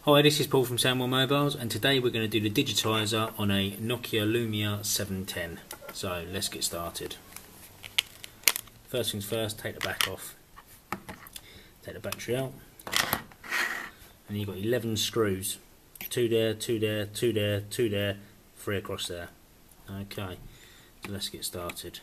Hi, this is Paul from Samwell Mobiles, and today we're going to do the Digitizer on a Nokia Lumia 710. So let's get started. First things first, take the back off, take the battery out, and you've got 11 screws. 2 there, 2 there, 2 there, 2 there, 3 across there. Okay, so let's get started.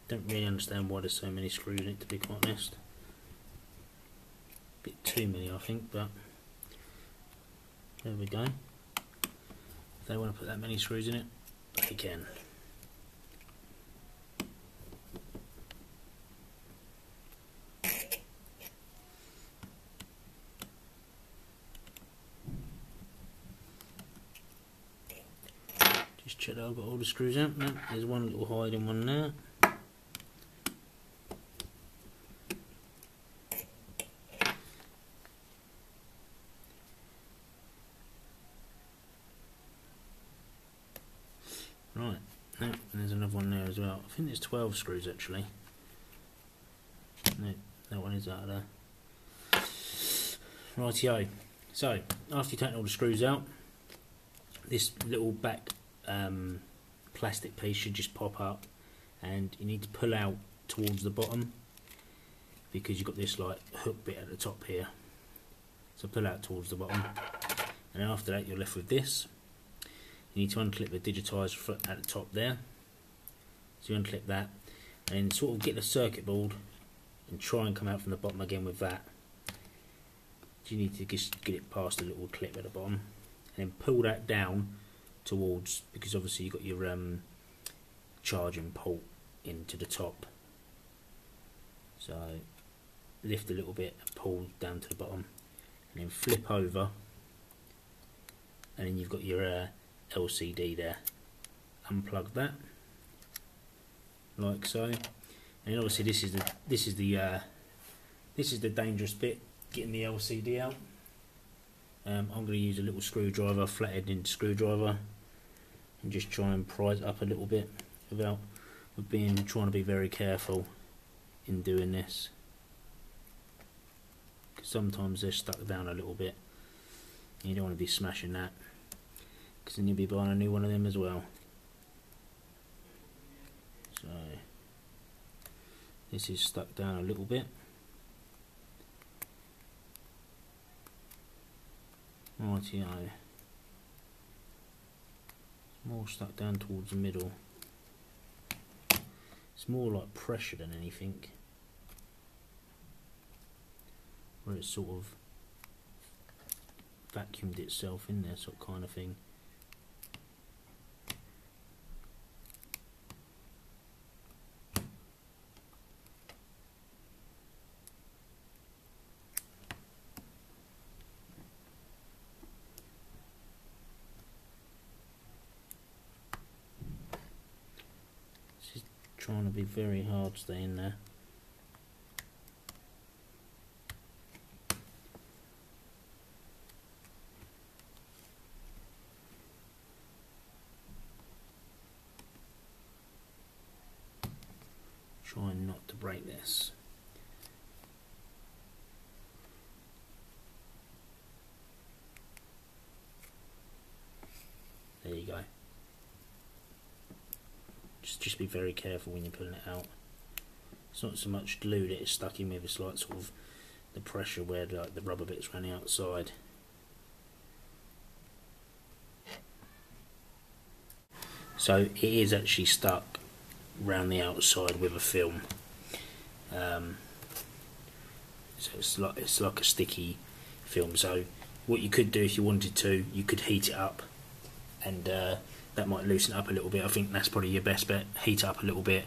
Don't really understand why there's so many screws in it, to be quite honest. A bit too many, I think, but there we go. If they want to put that many screws in it, they can. Just check that I've got all the screws out. No, there's one little hiding one there. Right, no, and there's another one there as well. I think there's 12 screws actually. No, that one is out of there. Rightio. So, after you take all the screws out, this little back plastic piece should just pop up, and you need to pull out towards the bottom because you've got this like hook bit at the top here. So pull out towards the bottom, and after that you're left with this. You need to unclip the digitizer foot at the top there. So you unclip that and then sort of get the circuit board and try and come out from the bottom again with that. So you need to just get it past the little clip at the bottom and then pull that down towards, because obviously you've got your charging port into the top. So lift a little bit and pull down to the bottom and then flip over, and then you've got your LCD there. Unplug that like so, and obviously this is the dangerous bit, getting the LCD out. I'm going to use a little screwdriver, flathead end screwdriver, and just try and prise it up a little bit without trying to be very careful in doing this, because sometimes they're stuck down a little bit and you don't want to be smashing that, because then you'll be buying a new one of them as well. So this is stuck down a little bit. Rightio. It's more stuck down towards the middle. It's more like pressure than anything, where it's sort of vacuumed itself in there, sort of kind of thing. Just trying to be very hard staying there. Trying not to break this. There you go. Just be very careful when you're pulling it out. It's not so much glue that it's stuck in with, it's like sort of the pressure where like the rubber bit's running outside. So it is actually stuck round the outside with a film. So it's like a sticky film. So what you could do if you wanted to, you could heat it up, and that might loosen it up a little bit. I think that's probably your best bet. Heat it up a little bit,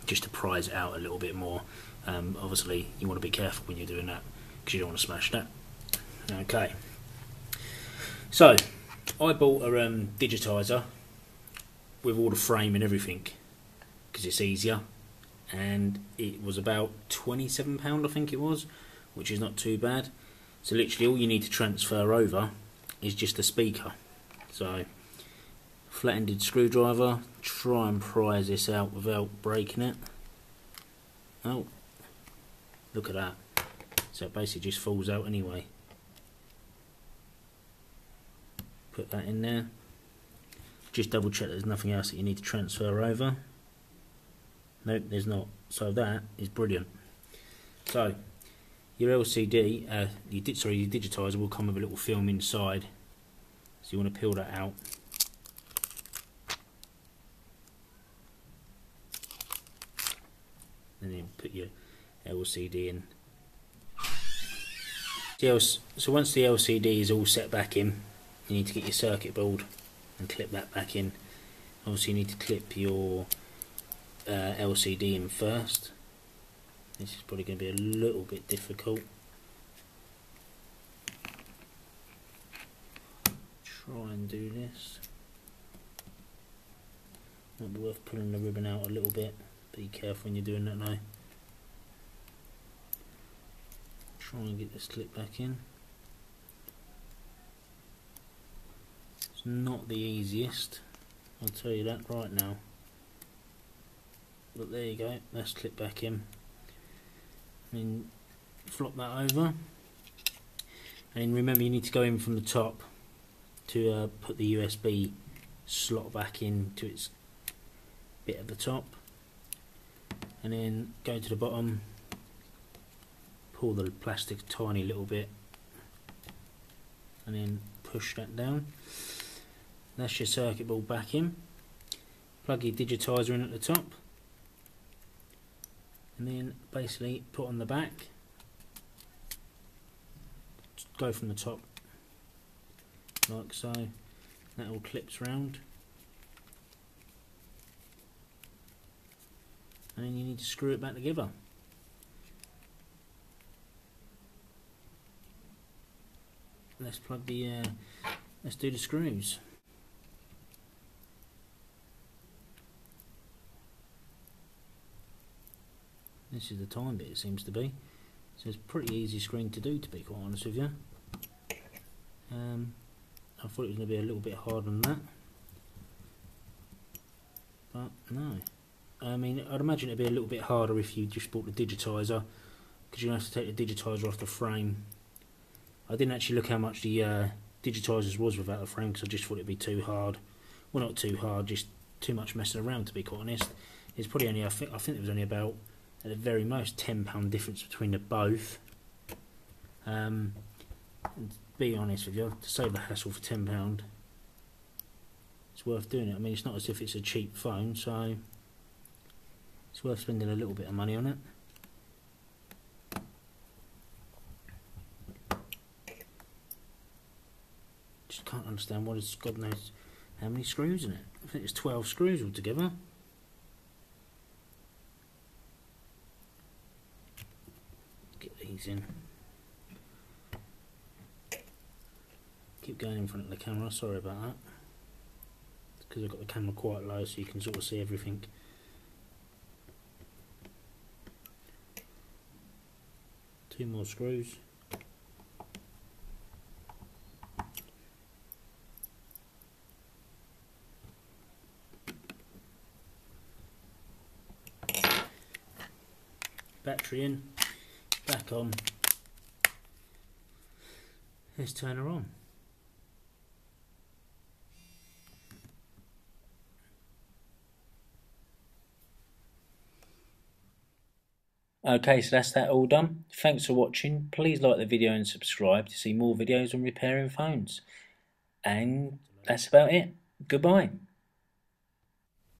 just to prise it out a little bit more. Obviously you want to be careful when you're doing that, because you don't want to smash that. Okay, so I bought a Digitizer with all the frame and everything because it's easier, and it was about £27 I think it was, which is not too bad. So literally all you need to transfer over is just the speaker. So flat-ended screwdriver, try and prise this out without breaking it. Oh, look at that. So it basically just falls out anyway. Put that in there. Just double check there's nothing else that you need to transfer over. Nope, there's not. So that is brilliant. So your LCD, your Digitizer will come with a little film inside. So you want to peel that out. And then put your LCD in. So once the LCD is all set back in, you need to get your circuit board and clip that back in. Obviously you need to clip your LCD in first. This is probably going to be a little bit difficult. Try and do this. Might be worth pulling the ribbon out a little bit. Be careful when you're doing that now. Try and get this clip back in. It's not the easiest, I'll tell you that right now. But there you go, that's clipped back in. And then flop that over. And remember you need to go in from the top to put the USB slot back into its bit at the top. And then go to the bottom, pull the plastic a tiny little bit, and then push that down. That's your circuit board back in. Plug your Digitizer in at the top, and then basically put on the back. Just go from the top like so. That all clips round, and then you need to screw it back together. Let's plug the let's do the screws. This is the time bit, it seems to be. So it's a pretty easy screen to do, to be quite honest with you. I thought it was going to be a little bit harder than that, but no. I mean, I'd imagine it'd be a little bit harder if you just bought the Digitizer, because you have to take the Digitizer off the frame. I didn't actually look how much the Digitizers was without the frame, because I just thought it'd be too hard. Well, not too hard, just too much messing around, to be quite honest. It's probably only, I think it was only about, at the very most, £10 difference between the both. And to be honest with you, to save the hassle for £10, it's worth doing it. I mean, it's not as if it's a cheap phone, so it's worth spending a little bit of money on it. Just can't understand what it's, God knows how many screws in it. I think it's 12 screws altogether. Get these in. Keep going in front of the camera, sorry about that. It's because I've got the camera quite low so you can sort of see everything. Two more screws. Battery in, back on. Let's turn her on. Okay, so that's that all done. Thanks for watching. Please like the video and subscribe to see more videos on repairing phones. And that's about it. Goodbye.